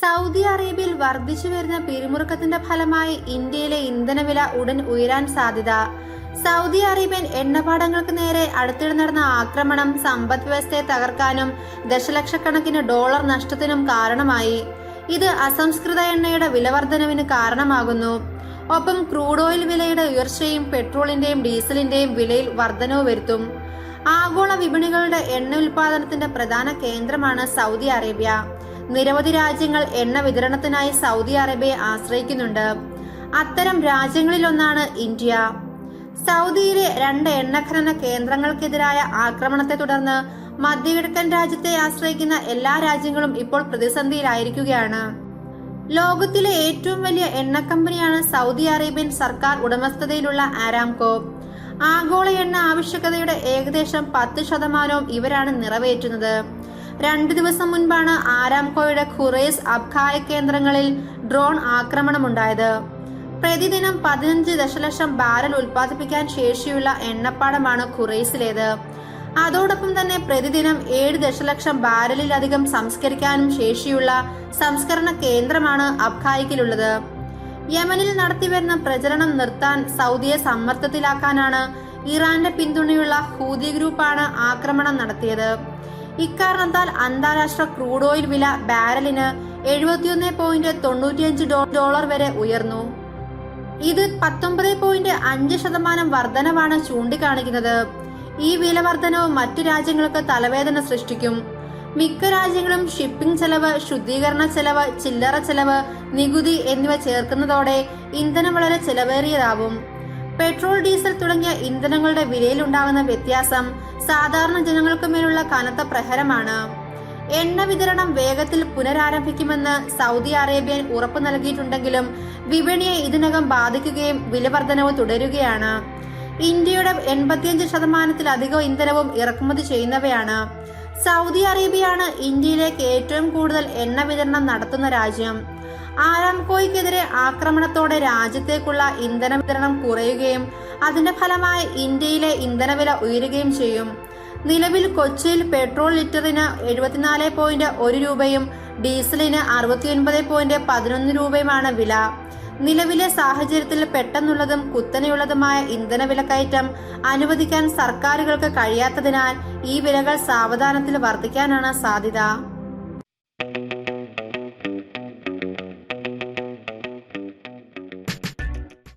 Saudi അറേബ്യയിൽ വർദ്ധിച്ചു വരുന്ന പിരിമുറുക്കത്തിന്റെ ഫലമായി ഇന്ത്യയിലെ ഇന്ധനവില ഉടൻ ഉയരാൻ സാധ്യത. സൗദി അറേബ്യൻ എണ്ണപ്പാടങ്ങൾക്ക് നേരെ അടുത്തിടെ നടന്ന ആക്രമണം സമ്പദ് വ്യവസ്ഥയെ തകർക്കാനും ദശലക്ഷക്കണക്കിന് ഡോളർ നഷ്ടത്തിനും കാരണമായി. ഇത് അസംസ്കൃത എണ്ണയുടെ വിലവർദ്ധനവിന് കാരണമാകുന്നു. ഒപ്പം ക്രൂഡ് ഓയിൽ വിലയുടെ ഉയർച്ചയും പെട്രോളിന്റെയും ഡീസലിന്റെയും വിലയിൽ വർധനവ് വരുത്തും. ആഗോള വിപണികളുടെ എണ്ണ ഉൽപാദനത്തിന്റെ പ്രധാന കേന്ദ്രമാണ് സൗദി അറേബ്യ. നിരവധി രാജ്യങ്ങൾ എണ്ണ വിതരണത്തിനായി സൗദി അറേബ്യയെ ആശ്രയിക്കുന്നുണ്ട്. അത്തരം രാജ്യങ്ങളിലൊന്നാണ് ഇന്ത്യ. സൗദിയിലെ 2 എണ്ണഖനന കേന്ദ്രങ്ങൾക്കെതിരായ ആക്രമണത്തെ തുടർന്ന് മധ്യകിഴക്കൻ രാജ്യത്തെ ആശ്രയിക്കുന്ന എല്ലാ രാജ്യങ്ങളും ഇപ്പോൾ പ്രതിസന്ധിയിലായിരിക്കുകയാണ്. ലോകത്തിലെ ഏറ്റവും വലിയ എണ്ണ കമ്പനിയാണ് സൗദി അറേബ്യൻ സർക്കാർ ഉടമസ്ഥതയിലുള്ള ആരാംകോ. ആഗോള എണ്ണ ആവശ്യകതയുടെ ഏകദേശം 10% ഇവരാണ് നിറവേറ്റുന്നത്. 2 ദിവസം മുൻപാണ് ആരാംകോയുടെ ഖുറൈസ് അബ്ഖായ കേന്ദ്രങ്ങളിൽ ഡ്രോൺ ആക്രമണമുണ്ടായത്. പ്രതിദിനം 15 ദശലക്ഷം ബാരൽ ഉൽപ്പാദിപ്പിക്കാൻ ശേഷിയുള്ള എണ്ണപ്പാടമാണ് ഖുറൈസിലേത്. അതോടൊപ്പം തന്നെ പ്രതിദിനം 7 ദശലക്ഷം ബാരലിലധികം സംസ്കരിക്കാനും ശേഷിയുള്ള സംസ്കരണ കേന്ദ്രമാണ് അബ്ഖായിക്കിലുള്ളത്. യമനിൽ നടത്തിവരുന്ന പ്രചരണം നിർത്താൻ സൗദിയെ സമ്മർദ്ദത്തിലാക്കാനാണ് ഇറാന്റെ പിന്തുണയുള്ള ഹൂതി ഗ്രൂപ്പാണ് ആക്രമണം നടത്തിയത്. ഇക്കാരണത്താൽ അന്താരാഷ്ട്ര ക്രൂഡ് ഓയിൽ വില ബാരലിന് $71.95 വരെ ഉയർന്നു. ഇത് 19.5% വർധനവാണ് ചൂണ്ടിക്കാണിക്കുന്നത്. ഈ വില വർധനവ് മറ്റു രാജ്യങ്ങൾക്ക് തലവേദന സൃഷ്ടിക്കും. മിക്ക രാജ്യങ്ങളും ഷിപ്പിംഗ് ചെലവ്, ശുദ്ധീകരണ ചെലവ്, ചില്ലറ ചെലവ്, നികുതി എന്നിവ ചേർക്കുന്നതോടെ ഇന്ധനം വളരെ ചെലവേറിയതാവും. പെട്രോൾ, ഡീസൽ തുടങ്ങിയ ഇന്ധനങ്ങളുടെ വിലയിലുണ്ടാകുന്ന വ്യത്യാസം സാധാരണ ജനങ്ങൾക്ക് മേലുള്ള കനത്ത പ്രഹരമാണ്. എണ്ണ വിതരണം വേഗത്തിൽ പുനരാരംഭിക്കുമെന്ന് സൗദി അറേബ്യൻ ഉറപ്പു നൽകിയിട്ടുണ്ടെങ്കിലും വിപണിയെ ഇതിനകം ബാധിക്കുകയും വിലവർധനവ് തുടരുകയാണ്. ഇന്ത്യയുടെ 85%-ലധികം ഇന്ധനവും ഇറക്കുമതി ചെയ്യുന്നവയാണ്. സൗദി അറേബ്യയാണ് ഇന്ത്യയിലേക്ക് ഏറ്റവും കൂടുതൽ എണ്ണ വിതരണം നടത്തുന്ന രാജ്യം. ആരാംകോയ്ക്കെതിരെ ആക്രമണത്തോടെ രാജ്യത്തേക്കുള്ള ഇന്ധന വിതരണം കുറയുകയും അതിന്റെ ഫലമായി ഇന്ത്യയിലെ ഇന്ധനവില ഉയരുകയും ചെയ്യും. നിലവിൽ കൊച്ചിയിൽ പെട്രോൾ ലിറ്ററിന് 74.1 രൂപയും ഡീസലിന് 69.11 രൂപയുമാണ് വില. നിലവിലെ സാഹചര്യത്തിൽ പെട്ടെന്നുള്ളതും കുത്തനെയുള്ളതുമായ ഇന്ധനവിലക്കയറ്റം അനുവദിക്കാൻ സർക്കാരുകൾക്ക് കഴിയാത്തതിനാൽ ഈ വിലകൾ സാവധാനത്തിൽ വർദ്ധിക്കാനാണ് സാധ്യത.